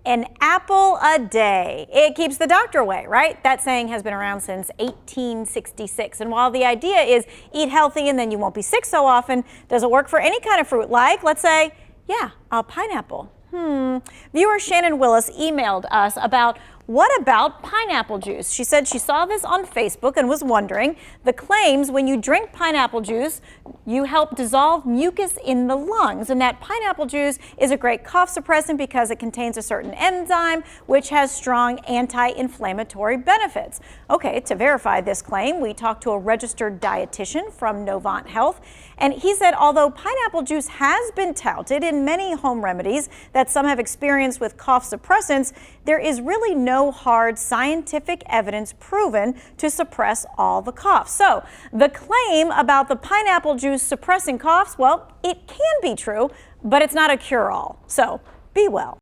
An apple a day. It keeps the doctor away, right? That saying has been around since 1866. And while the idea is eat healthy and then you won't be sick so often, does it work for any kind of fruit? Like, let's say, yeah, a pineapple. Viewer Shannon Willis emailed us about what about pineapple juice. She said she saw this on Facebook and was wondering the claims when you drink pineapple juice, you help dissolve mucus in the lungs, and that pineapple juice is a great cough suppressant because it contains a certain enzyme which has strong anti-inflammatory benefits. Okay, to verify this claim, we talked to a registered dietitian from Novant Health, and he said although pineapple juice has been touted in many home remedies that some have experienced with cough suppressants, there is really no hard scientific evidence proven to suppress all the coughs. So the claim about the pineapple juice suppressing coughs, well, it can be true, but it's not a cure-all. So be well.